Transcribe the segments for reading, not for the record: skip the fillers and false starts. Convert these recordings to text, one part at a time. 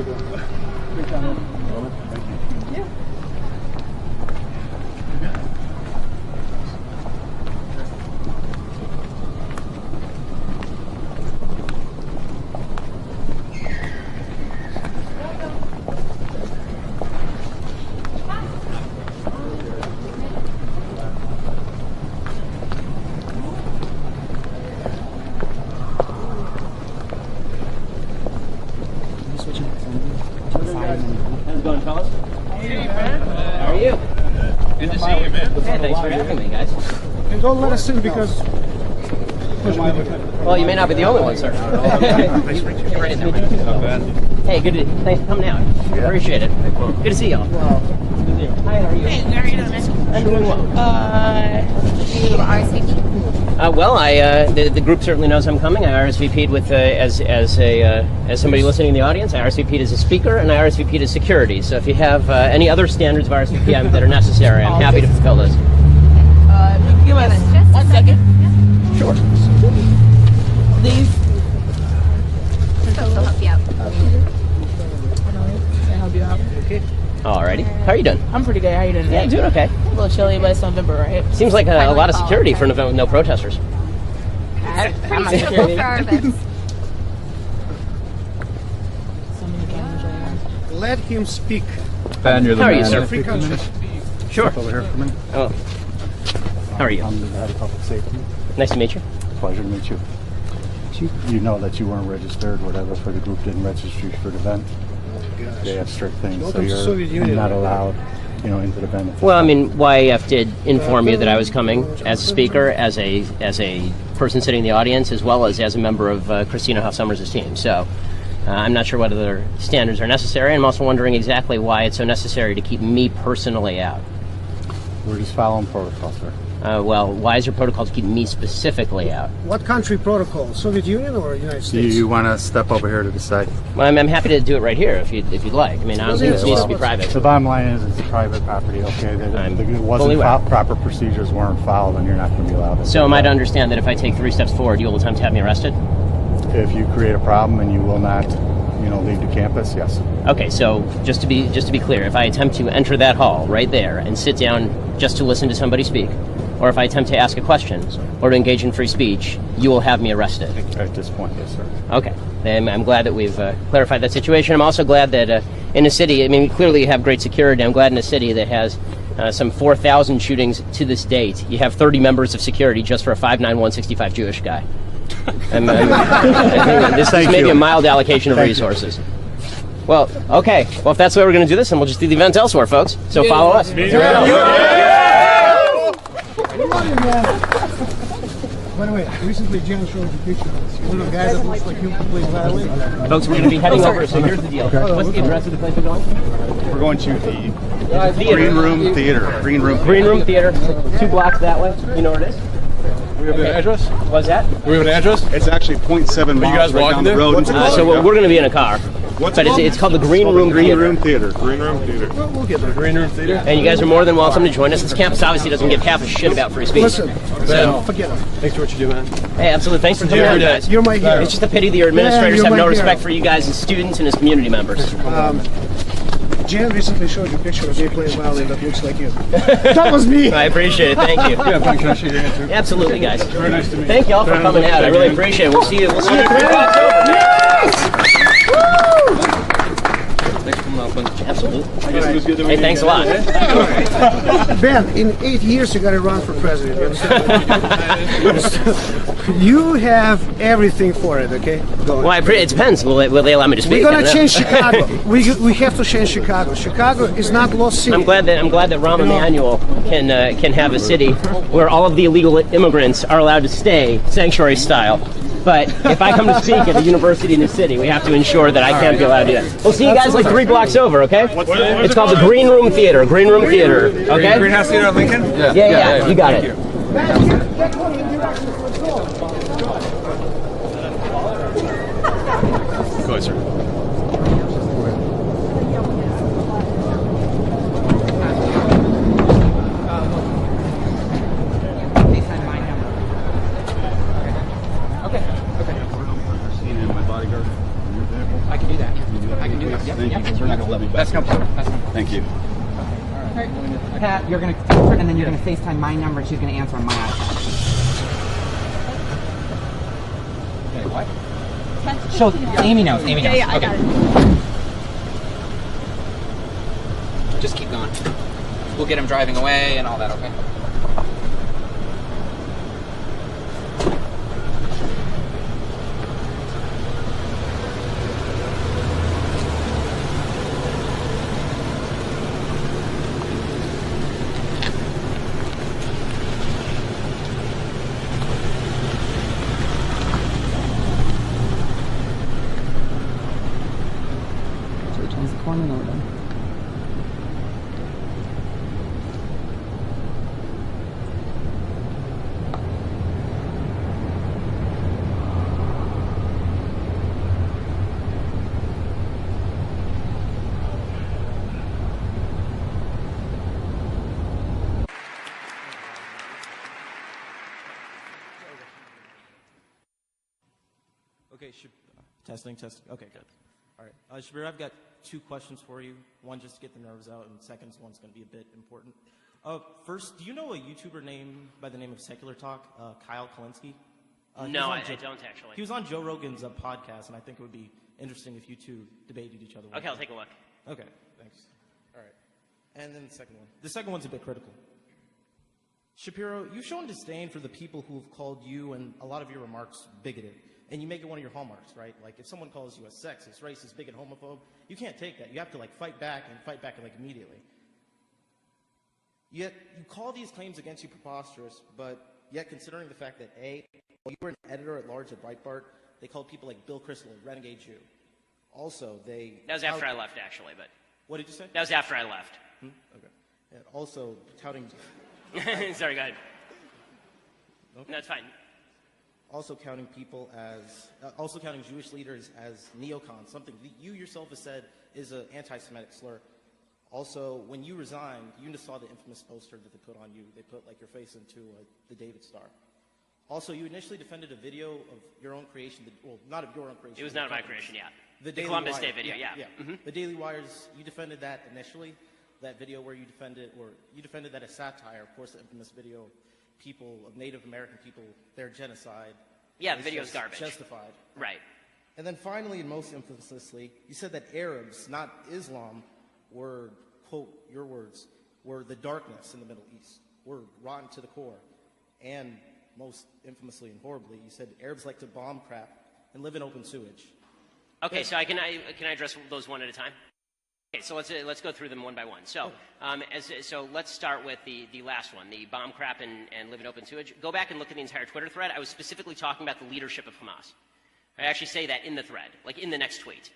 Great job. Thank you. Yeah. How's it going, fellas? Hey, man. How are you? Good to see you, man. Hey, thanks for having me, guys. And don't let us in because... Well, you may not be the only one, sir. Nice to meet you. Great to meet you. Not bad. Hey, thanks for coming out. Appreciate it. Good to see y'all. Hi, how are you? Hey, how are you doing, man? I'm doing well. You RSVP? Well, the group certainly knows I'm coming. I RSVP'd with as somebody listening in the audience. I RSVP'd as a speaker, and I RSVP'd as security. So if you have any other standards of RSVP that are necessary, I'm happy to fulfill those. Give us 1 second. Sure. These. They'll help you out. They'll help you out. Okay. Alrighty. How are you doing? I'm pretty good. How you doing today? Yeah, doing okay. A little chilly, but it's November, right? Seems like a lot of security for no protesters. I'm not Pretty sure. for our events. So many cameras right now. Let him speak. Ben, you're the How are you, man. sir? Free country. Sure. Over here for me. Oh. How are you? I'm the head of public safety. Nice to meet you. Pleasure to meet you. You know that you weren't registered, whatever, for the group didn't register you for the event. They have strict things, so Welcome to Soviet you're Union. not allowed, into the event. Well, I mean, YAF did inform you that I was coming as a speaker, as a person sitting in the audience, as well as a member of Christina Hoff Summers' team. So I'm not sure what other standards are necessary. I'm also wondering exactly why it's so necessary to keep me personally out. We're just following protocol, sir. Well, why is your protocol to keep me specifically out? What country protocol? Soviet Union or United States? You want to step over here to the side? Well, I'm happy to do it right here if you'd like. I mean, I don't think this needs to be private. The bottom line is it's private property, okay? I'm It fully wasn't aware. proper procedures weren't followed, and you're not going to be allowed to. So am I to understand that if I take 3 steps forward, you will attempt to have me arrested? If you create a problem and you will not, leave the campus, yes. Okay, so just to be clear, if I attempt to enter that hall right there and sit down just to listen to somebody speak, or if I attempt to ask a question or to engage in free speech, you will have me arrested. At this point, yes, sir. Okay, then I'm glad that we've clarified that situation. I'm also glad that in a city, I mean, we clearly have great security. I'm glad in a city that has some 4,000 shootings to this date, you have 30 members of security just for a 5'9", 165 Jewish guy. I think this is maybe a mild allocation of resources. Well, okay. Well, if that's the way we're going to do this, then we'll just do the event elsewhere, folks. So follow us. By the way, recently Jan showed the picture. One of the guys that looks like him completely violate. Folks, we're going to be heading over. So here's the deal. What's the address of the place we're going? We're going to the Green Room Theater. Green Room Theater. 2 blocks that way. You know where it is? We have an address? What's that? We have an address? It's actually 0.7 miles guys right walking down the there? road. So we're going to be in a car. But it's called the Green Room Theater. Green Room Theater. We'll get there. Green Room Theater? And you guys are more than welcome to join us. This campus obviously doesn't give half a shit about free speech. Listen, So, forget it. Thanks for what you do, man. hey, absolutely. Thanks for coming out, guys. You're my hero. It's just a pity that your administrators you're have my no hero. respect for you guys as students and as community members. Jan recently showed you a picture of me playing violin that looks like you. That was me. I appreciate it. Thank you. Yeah, Ben, can I shake your hand, too? Absolutely, guys. Very nice to meet you. Thank y'all for coming out. I really appreciate it. We'll see you. We'll see you at 3 o'clock over. Thanks for coming out, Ben. Absolutely. I guess it was good to meet Hey, you. thanks a lot. Ben, in 8 years you got to run for president. You understand? You have everything for it, okay? Go on. Well, it depends. Will they allow me to speak? We're I gonna don't know. change Chicago. We have to change Chicago. Chicago is not lost city. I'm glad that Rahm Emanuel can have a city where all of the illegal immigrants are allowed to stay, sanctuary style. But if I come to speak at a university in the city, we have to ensure that I can't be allowed to do that. We'll see you guys like 3 blocks over, okay? It's called the Green Room Theater. Green Room Theater, okay? Greenhouse Theater on Lincoln? Yeah, you got it. Go ahead, sir. I can do that. I can can do this. Thank you. We're not going to let me back. That's no problem. That's no problem. Thank you. Pat, you're going to text her, and then you're going to FaceTime my number, and she's going to answer on my iPhone. Okay, what? She'll, Amy knows. Amy knows. Yeah, I Okay. got it. Just keep going. We'll get him driving away and all that, okay? So he turns the corner and we're done. Okay, testing. Okay, good. All right, Shapiro, I've got two questions for you. One, just to get the nerves out, and second one's going to be a bit important. First, do you know a YouTuber name by the name of Secular Talk, Kyle Kalinske? No, I don't actually. He was on Joe Rogan's podcast, and I think it would be interesting if you two debated each other. Okay, I'll take a look. Okay, thanks. All right. And then the second one. The second one's a bit critical. Shapiro, you've shown disdain for the people who have called you and a lot of your remarks bigoted. And you make it one of your hallmarks, right? Like, if someone calls you a sexist, racist, bigot, homophobe, you can't take that. You have to, like, fight back like, immediately. Yet, you call these claims against you preposterous, but yet, considering the fact that, A, while you were an editor-at-large at Breitbart, they called people like Bill Kristol a renegade Jew. Also, they... That was after I left, actually, but... What did you say? That was after I left. Okay. And also, touting... Sorry, go ahead. Okay. No, it's fine. Also counting people as, also counting Jewish leaders as neocons, something that you yourself have said is an anti-Semitic slur. Also, when you resigned, you just saw the infamous poster that they put on you. They put, like, your face into the David Star. Also, you initially defended a video of your own creation, well, not of your own creation. It was not of my creation, yeah. The Columbus Day video, yeah. Mm-hmm. The Daily Wire's, you defended that initially, that video where you defended that as satire, of course, the infamous video of people, of Native American people, their genocide. Yeah, the video's garbage. Justified. Right. And then finally, and most infamously, you said that Arabs, not Islam, were, quote, your words, were the darkness in the Middle East, were rotten to the core. And most infamously and horribly, you said Arabs like to bomb crap and live in open sewage. Okay, so can I address those one at a time? Okay, so let's go through them one by one. So, so let's start with the last one, the bomb crap and live in open sewage. Go back and look at the entire Twitter thread. I was specifically talking about the leadership of Hamas. I actually say that in the thread, like in the next tweet.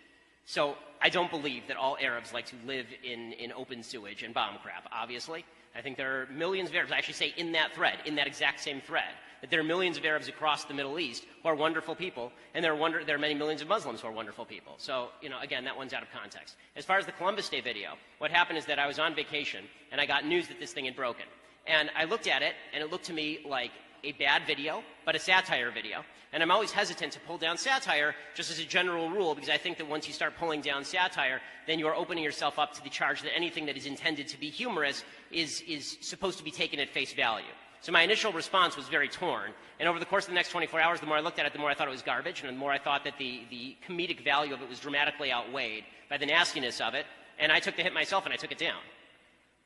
So I don't believe that all Arabs like to live in open sewage and bomb crap, obviously. I think there are millions of Arabs, I actually say in that thread, in that exact same thread, that there are millions of Arabs across the Middle East who are wonderful people, and there are many millions of Muslims who are wonderful people. So, again, that one's out of context. As far as the Columbus Day video, what happened is that I was on vacation, and I got news that this thing had broken. And I looked at it, and it looked to me like a bad video, but a satire video. And I'm always hesitant to pull down satire just as a general rule, because I think that once you start pulling down satire, then you are opening yourself up to the charge that anything that is intended to be humorous is supposed to be taken at face value. So my initial response was very torn. And over the course of the next 24 hours, the more I looked at it, the more I thought it was garbage, and the more I thought that the comedic value of it was dramatically outweighed by the nastiness of it. And I took the hit myself, and I took it down.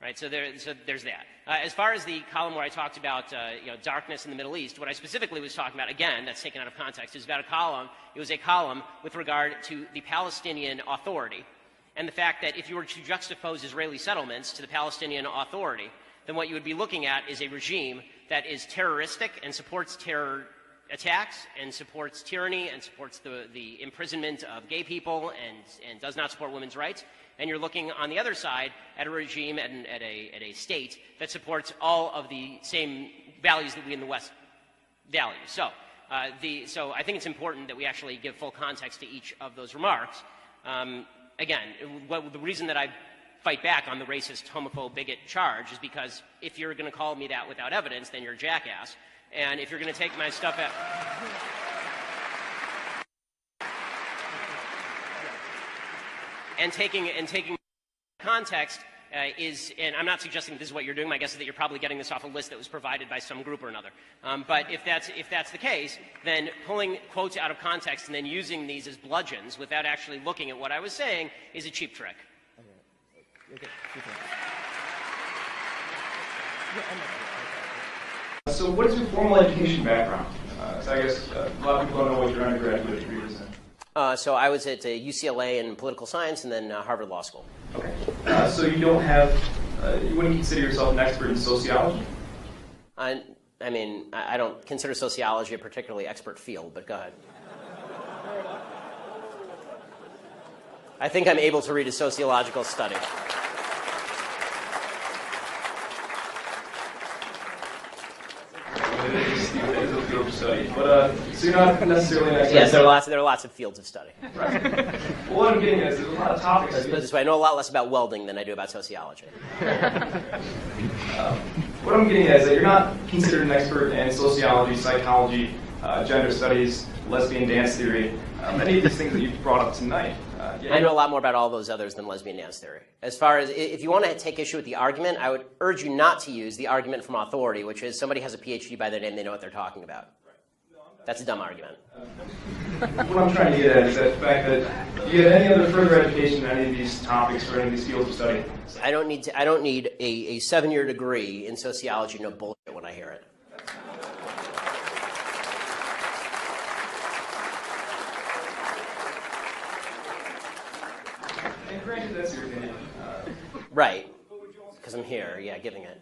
Right, so there's that. As far as the column where I talked about darkness in the Middle East, what I specifically was talking about, again, that's taken out of context, is about a column. It was a column with regard to the Palestinian Authority and the fact that if you were to juxtapose Israeli settlements to the Palestinian Authority, then what you would be looking at is a regime that is terroristic and supports terror attacks and supports tyranny and supports the imprisonment of gay people and does not support women's rights. And you're looking on the other side at a regime and at a state that supports all of the same values that we in the West value. So, so I think it's important that we actually give full context to each of those remarks. Again, the reason that I fight back on the racist, homophobe, bigot charge is because if you're going to call me that without evidence, then you're a jackass. And if you're going to take my stuff out... and taking context is, and I'm not suggesting this is what you're doing. My guess is that you're probably getting this off a list that was provided by some group or another. But if that's the case, then pulling quotes out of context and then using these as bludgeons without actually looking at what I was saying is a cheap trick. Okay. So what is your formal education background? So I guess a lot of people don't know what your undergraduate degree was in. So I was at UCLA in political science and then Harvard Law School. Okay. So you don't have, you wouldn't consider yourself an expert in sociology? I mean, I don't consider sociology a particularly expert field, but go ahead. I think I'm able to read a sociological study. It is a field of study, but so you're not necessarily an expert. Yes, there are lots of fields of study. Right. Well, what I'm getting at is there's a lot of topics. Let's put it this way, I know a lot less about welding than I do about sociology. What I'm getting at is that you're not considered an expert in sociology, psychology, gender studies, lesbian dance theory, many of these things that you've brought up tonight. I know a lot more about all those others than lesbian dance theory. As far as, if you want to take issue with the argument, I would urge you not to use the argument from authority, which is somebody has a PhD by their name, they know what they're talking about. That's a dumb argument. What I'm trying to get at is that the fact that do you have any other further education in any of these topics or any of these fields of study? I don't need a 7-year degree in sociology, no bullshit when I hear it. And granted, that's your opinion. Right, because I'm here, yeah, giving it.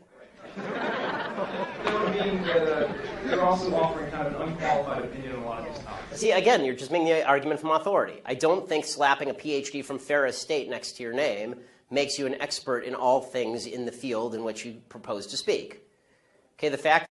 That would mean that you're also offering kind of an unqualified opinion on a lot of these topics. See, again, you're just making the argument from authority. I don't think slapping a PhD from Ferris State next to your name makes you an expert in all things in the field in which you propose to speak. Okay, the fact